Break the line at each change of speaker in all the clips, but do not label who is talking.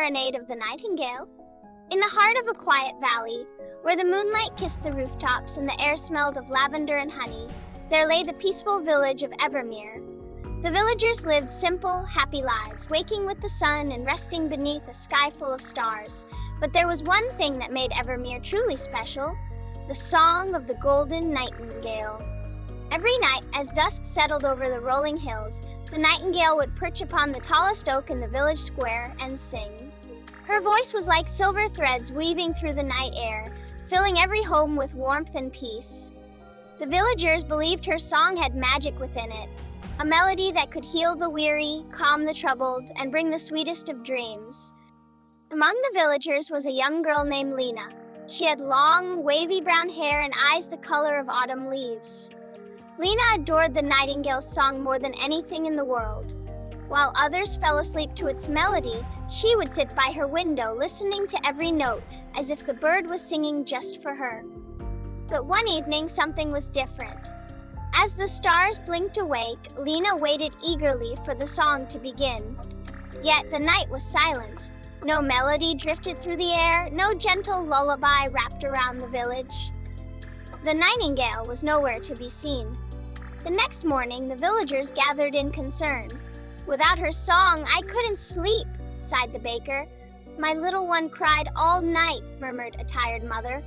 Serenade of the Nightingale. In the heart of a quiet valley, where the moonlight kissed the rooftops and the air smelled of lavender and honey, there lay the peaceful village of Evermere. The villagers lived simple, happy lives, waking with the sun and resting beneath a sky full of stars. But there was one thing that made Evermere truly special: the song of the golden nightingale. Every night, as dusk settled over the rolling hills, the nightingale would perch upon the tallest oak in the village square and sing. Her voice was like silver threads weaving through the night air, filling every home with warmth and peace. The villagers believed her song had magic within it, a melody that could heal the weary, calm the troubled, and bring the sweetest of dreams. Among the villagers was a young girl named Lena. She had long, wavy brown hair and eyes the color of autumn leaves. Lena adored the nightingale's song more than anything in the world. While others fell asleep to its melody, she would sit by her window listening to every note as if the bird was singing just for her. But one evening, something was different. As the stars blinked awake, Lena waited eagerly for the song to begin. Yet the night was silent. No melody drifted through the air, no gentle lullaby wrapped around the village. The nightingale was nowhere to be seen. The next morning, the villagers gathered in concern. "Without her song, I couldn't sleep," sighed the baker. "My little one cried all night," murmured a tired mother.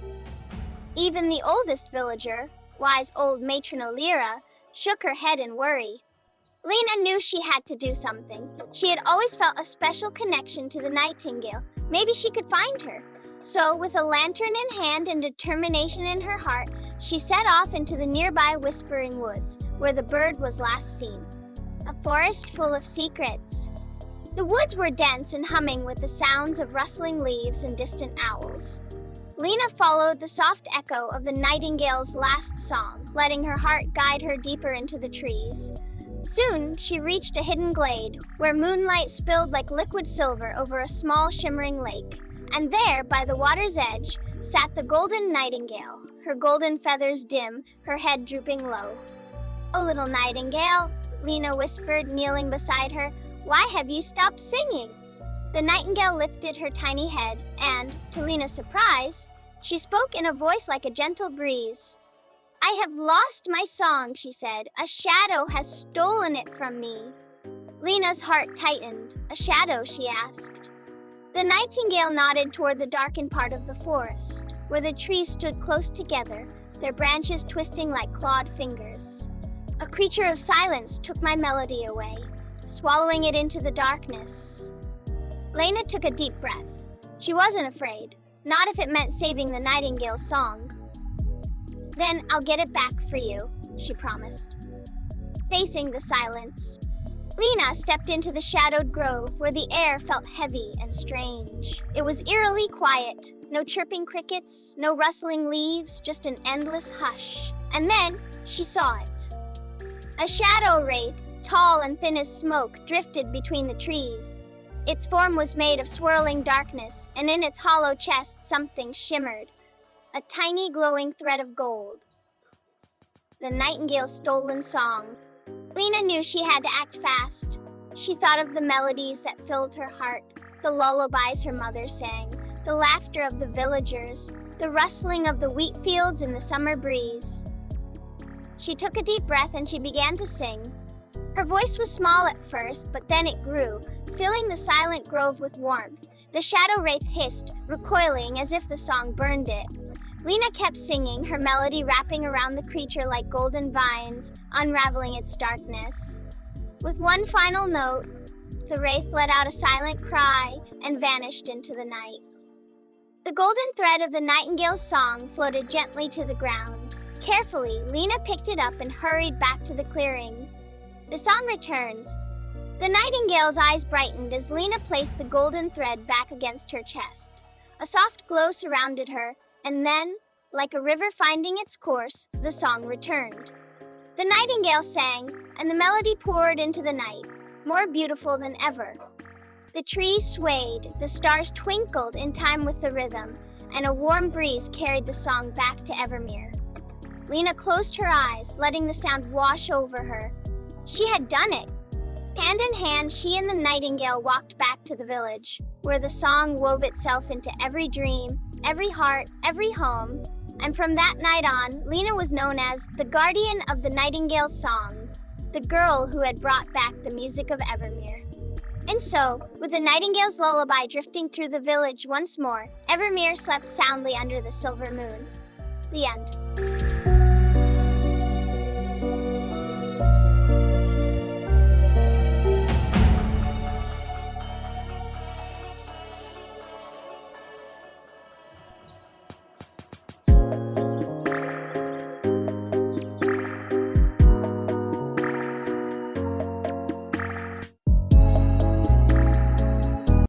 Even the oldest villager, wise old matron Olira, shook her head in worry. Lena knew she had to do something. She had always felt a special connection to the nightingale. Maybe she could find her. So, with a lantern in hand and determination in her heart, she set off into the nearby Whispering Woods, where the bird was last seen. A forest full of secrets. The woods were dense and humming with the sounds of rustling leaves and distant owls. Lena followed the soft echo of the nightingale's last song, letting her heart guide her deeper into the trees. Soon, she reached a hidden glade, where moonlight spilled like liquid silver over a small shimmering lake. And there, by the water's edge, sat the golden nightingale, her golden feathers dim, her head drooping low. "Oh, little nightingale," Lena whispered, kneeling beside her, "why have you stopped singing?" The nightingale lifted her tiny head, and, to Lena's surprise, she spoke in a voice like a gentle breeze. "I have lost my song," she said. "A shadow has stolen it from me." Lena's heart tightened. "A shadow?" she asked. The nightingale nodded toward the darkened part of the forest, where the trees stood close together, their branches twisting like clawed fingers. "A creature of silence took my melody away, swallowing it into the darkness." Lena took a deep breath. She wasn't afraid, not if it meant saving the nightingale's song. "Then I'll get it back for you," she promised. Facing the silence, Lena stepped into the shadowed grove where the air felt heavy and strange. It was eerily quiet. No chirping crickets, no rustling leaves, just an endless hush. And then she saw it. A shadow wraith, tall and thin as smoke, drifted between the trees. Its form was made of swirling darkness, and in its hollow chest something shimmered, a tiny glowing thread of gold. The nightingale's stolen song. Lena knew she had to act fast. She thought of the melodies that filled her heart, the lullabies her mother sang, the laughter of the villagers, the rustling of the wheat fields in the summer breeze. She took a deep breath and she began to sing. Her voice was small at first, but then it grew, filling the silent grove with warmth. The shadow wraith hissed, recoiling as if the song burned it. Lena kept singing, her melody wrapping around the creature like golden vines, unraveling its darkness. With one final note, the wraith let out a silent cry and vanished into the night. The golden thread of the nightingale's song floated gently to the ground. Carefully, Lena picked it up and hurried back to the clearing. The song returns. The nightingale's eyes brightened as Lena placed the golden thread back against her chest. A soft glow surrounded her, and then, like a river finding its course, the song returned. The nightingale sang, and the melody poured into the night, more beautiful than ever. The trees swayed, the stars twinkled in time with the rhythm, and a warm breeze carried the song back to Evermere. Lena closed her eyes, letting the sound wash over her. She had done it. Hand in hand, she and the nightingale walked back to the village. where the song wove itself into every dream, every heart, every home. And from that night on, Lena was known as the guardian of the Nightingale song, the girl who had brought back the music of Evermere. And so, with the nightingale's lullaby drifting through the village once more, Evermere slept soundly under the silver moon. The end.